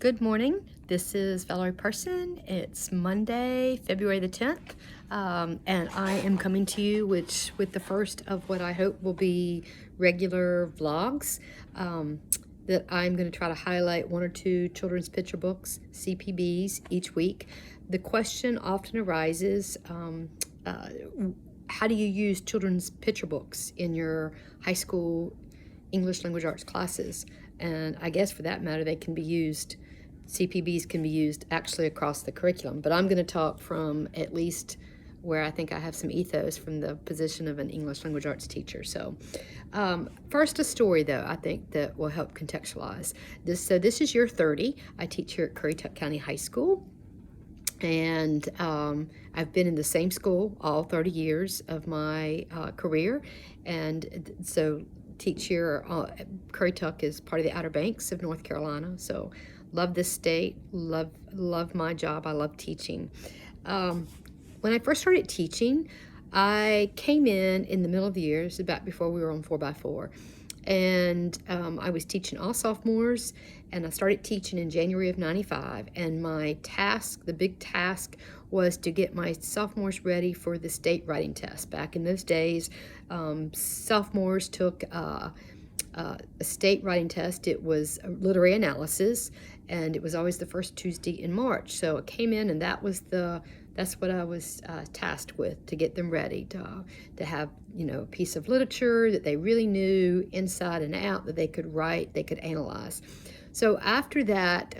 Good morning. This is Valerie Parson. It's Monday, February the 10th, and I am coming to you with the first of what I hope will be regular vlogs that I'm going to try to highlight one or two children's picture books, CPBs, each week. The question often arises, how do you use children's picture books in your high school English language arts classes? And I guess for that matter, they can be used, CPBs can be used actually across the curriculum. But I'm going to talk from at least where I think I have some ethos from the position of an English language arts teacher. So first, a story, though, I think that will help contextualize this. So this is year 30. I teach here at Currituck County High School. And I've been in the same school all 30 years of my career. And so teach here. Currituck is part of the Outer Banks of North Carolina, so love this state, love my job. I love teaching. When I first started teaching, I came in the middle of the year. This is about before we were on 4x4, and I was teaching all sophomores, and I started teaching in January of '95, and my task, the big task, was to get my sophomores ready for the state writing test. Back in those days, sophomores took a state writing test. It was a literary analysis, and it was always the first Tuesday in March. So it came in, and that's what I was tasked with, to get them ready to have, a piece of literature that they really knew inside and out, that they could write, they could analyze. So after that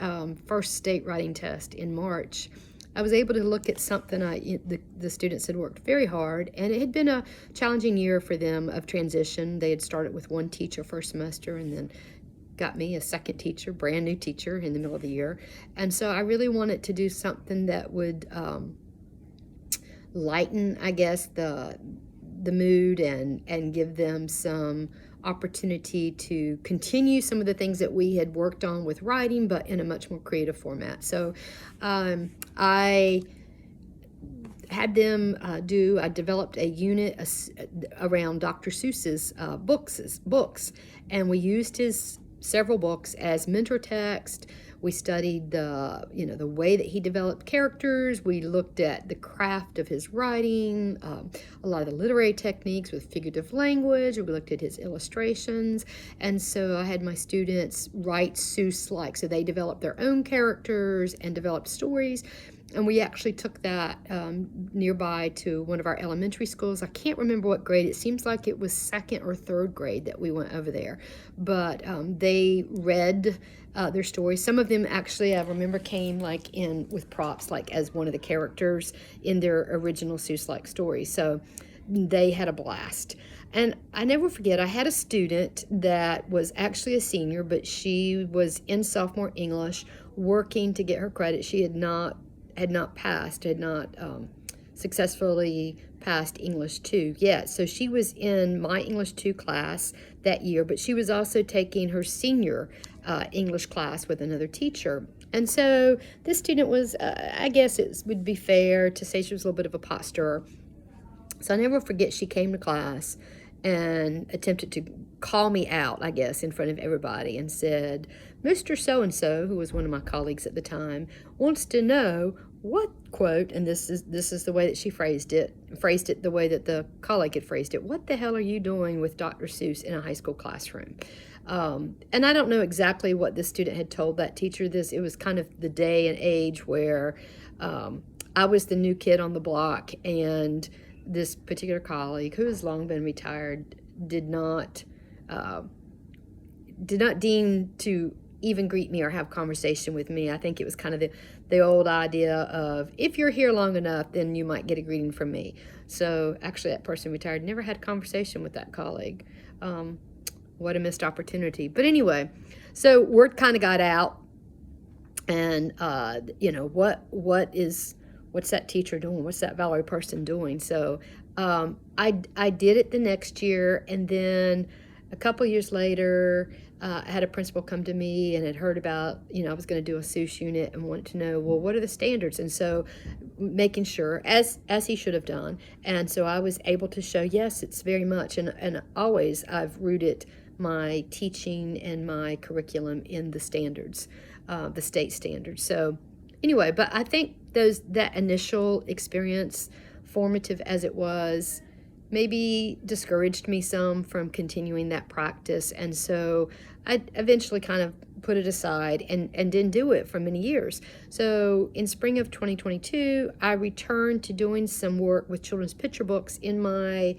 first state writing test in March, I was able to look at something the students had worked very hard, and it had been a challenging year for them of transition. They had started with one teacher first semester and then got me a second teacher, brand new teacher, in the middle of the year. And so I really wanted to do something that would lighten, I guess, the mood and give them some opportunity to continue some of the things that we had worked on with writing, but in a much more creative format. So I had them I developed a unit around Dr. Seuss's books, and we used his several books as mentor text. We studied the way that he developed characters. We looked at the craft of his writing, a lot of the literary techniques with figurative language. We looked at his illustrations. And so I had my students write Seuss-like. So they developed their own characters and developed stories. And we actually took that nearby to one of our elementary schools. I can't remember what grade. It seems like it was second or third grade that we went over there. But they read their stories. Some of them actually, I remember, came like in with props, like as one of the characters in their original Seuss-like story. So they had a blast. And I never forget, I had a student that was actually a senior, but she was in sophomore English working to get her credit. She had not successfully passed English 2 yet. So she was in my English 2 class that year, but she was also taking her senior English class with another teacher. And so this student was, I guess it would be fair to say, she was a little bit of a pot stirrer. So I never forget, she came to class and attempted to call me out, I guess, in front of everybody, and said, "Mr. So-and-so," who was one of my colleagues at the time, "wants to know what," quote, and this is the way that she phrased it the way that the colleague had phrased it, "what the hell are you doing with Dr. Seuss in a high school classroom?" And I don't know exactly what this student had told that teacher. It was kind of the day and age where I was the new kid on the block, and this particular colleague, who has long been retired, did not deem to even greet me or have conversation with me. I think it was kind of the old idea of, if you're here long enough, then you might get a greeting from me. So actually, that person retired, never had a conversation with that colleague. What a missed opportunity. But anyway, so word kind of got out, and what's that teacher doing? What's that Valerie person doing? So I did it the next year, and then a couple years later, I had a principal come to me and had heard about, I was going to do a Seuss unit, and wanted to know, well, what are the standards? And so making sure, as he should have done. And so I was able to show, yes, it's very much, and always I've rooted my teaching and my curriculum in the standards, the state standards. So anyway, but I think that initial experience, formative as it was, maybe discouraged me some from continuing that practice. And so I eventually kind of put it aside and didn't do it for many years. So in spring of 2022, I returned to doing some work with children's picture books in my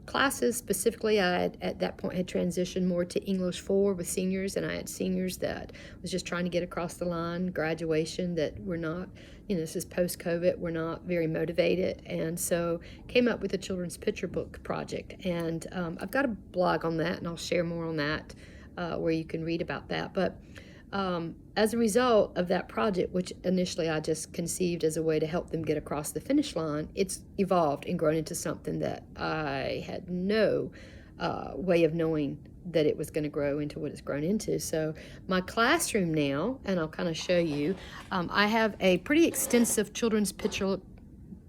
classes. Specifically, I at that point had transitioned more to English 4 with seniors, and I had seniors that was just trying to get across the line, graduation, that were not, this is post-COVID, we're not very motivated, and so came up with a children's picture book project. And I've got a blog on that, and I'll share more on that where you can read about that. But as a result of that project, which initially I just conceived as a way to help them get across the finish line, it's evolved and grown into something that I had no way of knowing that it was going to grow into what it's grown into. So my classroom now, and I'll kind of show you, I have a pretty extensive children's picture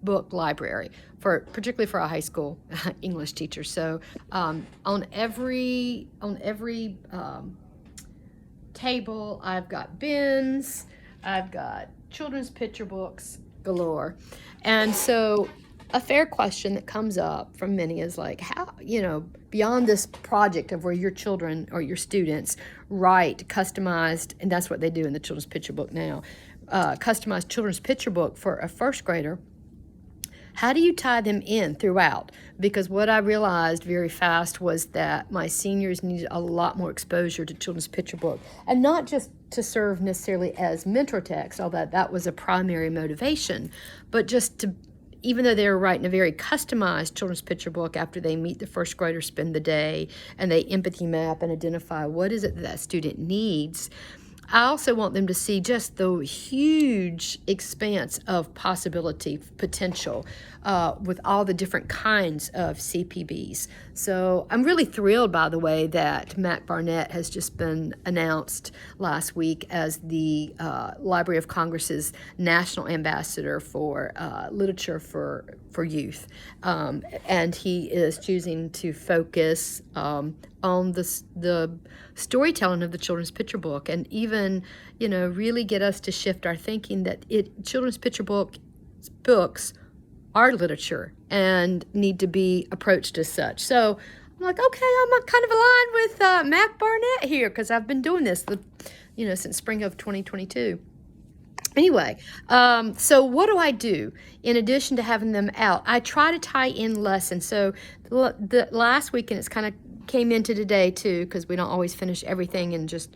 book library, particularly for a high school English teacher. So on every table, I've got bins, I've got children's picture books galore. And so a fair question that comes up from many is like, how, beyond this project of where your children or your students write customized, and that's what they do in the children's picture book now, customized children's picture book for a first grader, how do you tie them in throughout? Because what I realized very fast was that my seniors needed a lot more exposure to children's picture book, and not just to serve necessarily as mentor text, although that was a primary motivation, but just to, even though they were writing a very customized children's picture book after they meet the first grader, spend the day, and they empathy map and identify what is it that student needs, I also want them to see just the huge expanse of possibility, potential, with all the different kinds of CPBs. So I'm really thrilled, by the way, that Mac Barnett has just been announced last week as the Library of Congress's National Ambassador for Literature for Youth. And he is choosing to focus on the storytelling of the children's picture book, and even, really get us to shift our thinking that children's picture books are literature and need to be approached as such. So I'm like, okay, I'm kind of aligned with Mac Barnett here, because I've been doing this, since spring of 2022. Anyway, so what do I do in addition to having them out? I try to tie in lessons. So the last weekend, it's kind of came into today too, because we don't always finish everything in just,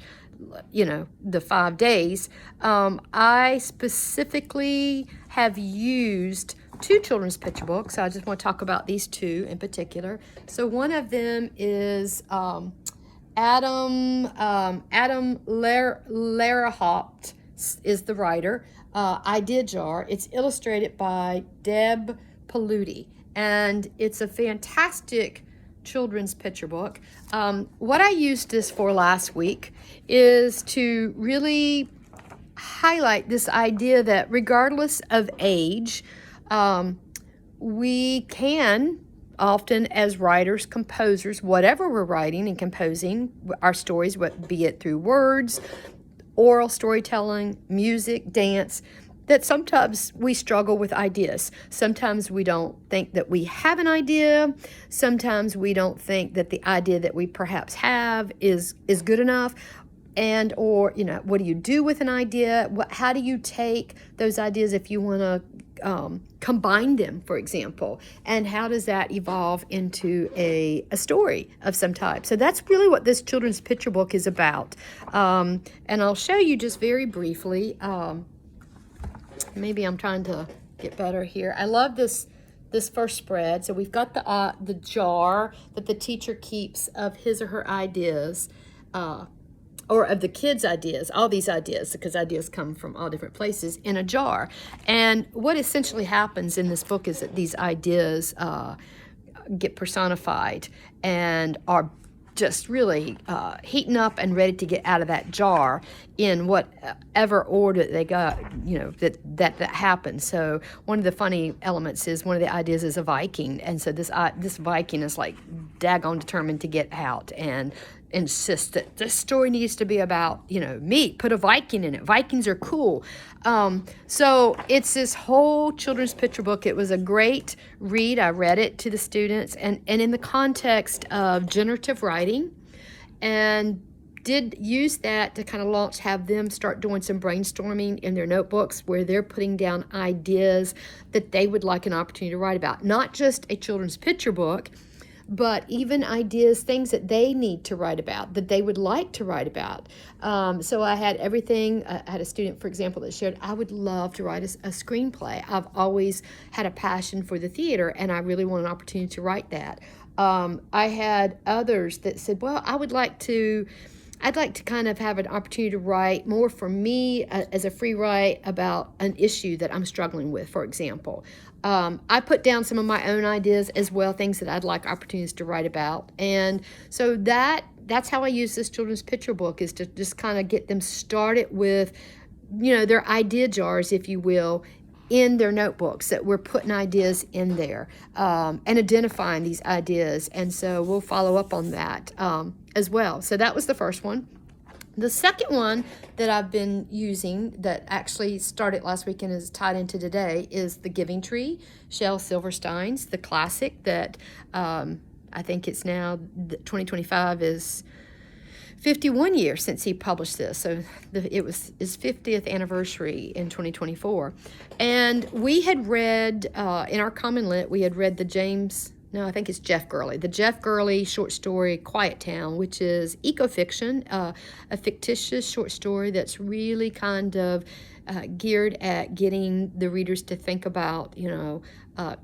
the 5 days. I specifically have used 2 children's picture books. I just want to talk about these 2 in particular. So one of them is Adam Lehrhaupt is the writer. Idea Jar. It's illustrated by Deb Paludi, and it's a fantastic children's picture book. What I used this for last week is to really highlight this idea that regardless of age, we can often, as writers, composers, whatever we're writing and composing our stories, be it through words, oral storytelling, music, dance, that sometimes we struggle with ideas. Sometimes we don't think that we have an idea. Sometimes we don't think that the idea that we perhaps have is good enough. And, or, what do you do with an idea? How do you take those ideas if you want to combine them, for example? And how does that evolve into a story of some type? So that's really what this children's picture book is about. And I'll show you just very briefly. Maybe I'm trying to get better here. I love this first spread. So we've got the jar that the teacher keeps of his or her ideas, or of the kids' ideas, all these ideas, because ideas come from all different places, in a jar. And what essentially happens in this book is that these ideas get personified and are just really heating up and ready to get out of that jar in whatever order they got, that happened. So one of the funny elements is one of the ideas is a Viking, and so this Viking is like daggone determined to get out and insists that this story needs to be about meat. Put a Viking in it. Vikings are cool. So it's this whole children's picture book. It was a great read. I read it to the students, and in the context of generative writing, and did use that to kind of have them start doing some brainstorming in their notebooks where they're putting down ideas that they would like an opportunity to write about. Not just a children's picture book, but even ideas, things that they need to write about, that they would like to write about. So I had everything. I had a student, for example, that shared, I would love to write a screenplay. I've always had a passion for the theater, and I really want an opportunity to write that. I had others that said, well, I'd like to kind of have an opportunity to write more for me as a free write about an issue that I'm struggling with, for example. I put down some of my own ideas as well, things that I'd like opportunities to write about. And so that's how I use this children's picture book, is to just kind of get them started with, their idea jars, if you will, in their notebooks, that we're putting ideas in there and identifying these ideas. And so we'll follow up on that as well. So that was the first one. The second one that I've been using that actually started last week and is tied into today is The Giving Tree, Shel Silverstein's, the classic that I think it's now 2025 is 51 years since he published this. So it was his 50th anniversary in 2024. And we had read, in our Common Lit, we had read the Jeff Gurley. The Jeff Gurley short story, Quiet Town, which is eco-fiction, a fictitious short story that's really kind of geared at getting the readers to think about,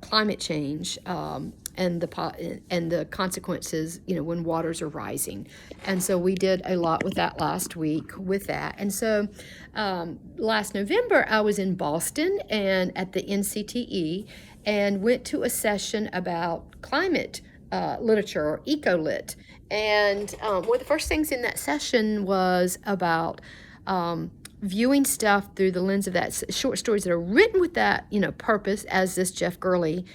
climate change and the consequences, when waters are rising. And so we did a lot with that last week with that. And so last November, I was in Boston and at the NCTE, and went to a session about climate literature, or eco-lit. And one of the first things in that session was about viewing stuff through the lens of that short stories that are written with that, purpose, as this Jeff Gurley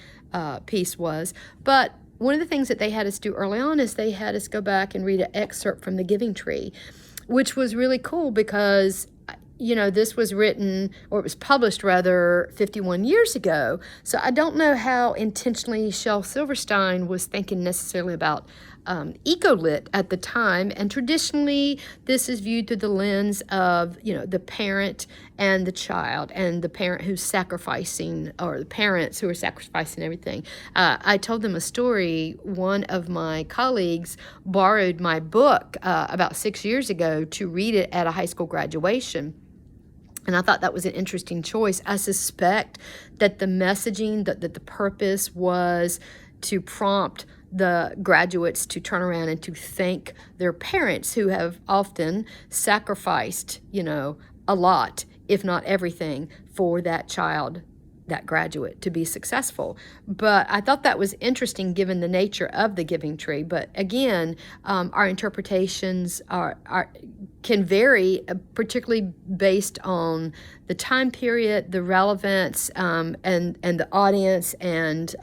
piece was. But one of the things that they had us do early on is they had us go back and read an excerpt from The Giving Tree, which was really cool because this was written, or it was published rather, 51 years ago. So I don't know how intentionally Shel Silverstein was thinking necessarily about eco-lit at the time. And traditionally, this is viewed through the lens of, the parent and the child, and the parent who's sacrificing, or the parents who are sacrificing everything. I told them a story. One of my colleagues borrowed my book about 6 years ago to read it at a high school graduation. And I thought that was an interesting choice. I suspect that the messaging, that the purpose was to prompt the graduates to turn around and to thank their parents, who have often sacrificed, a lot, if not everything, for that child, that graduate, to be successful. But I thought that was interesting given the nature of The Giving Tree. But again, our interpretations can vary, particularly based on the time period, the relevance, and the audience, and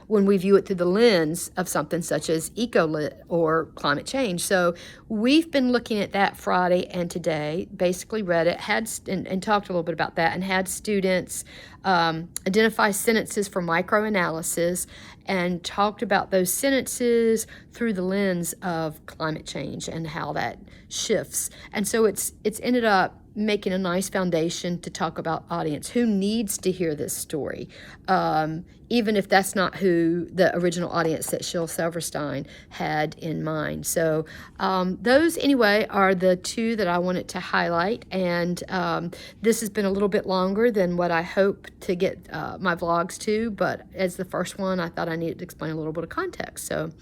when we view it through the lens of something such as eco-lit or climate change. So we've been looking at that Friday and today, basically read it, and talked a little bit about that, and had students identify sentences for microanalysis, and talked about those sentences through the lens of climate change and how that shifts. And so it's ended up making a nice foundation to talk about audience. Who needs to hear this story? Even if that's not who the original audience that Shel Silverstein had in mind. So those, anyway, are the two that I wanted to highlight. And this has been a little bit longer than what I hope to get my vlogs to. But as the first one, I thought I needed to explain a little bit of context. So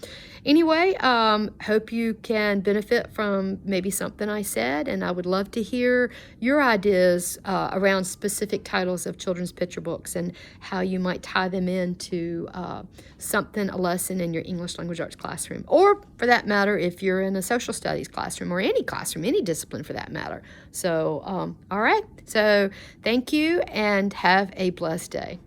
anyway, hope you can benefit from maybe something I said. And I would love to hear your ideas around specific titles of children's picture books and how you might tie them into a lesson in your English language arts classroom. Or for that matter, if you're in a social studies classroom or any classroom, any discipline for that matter. So, all right. So thank you and have a blessed day.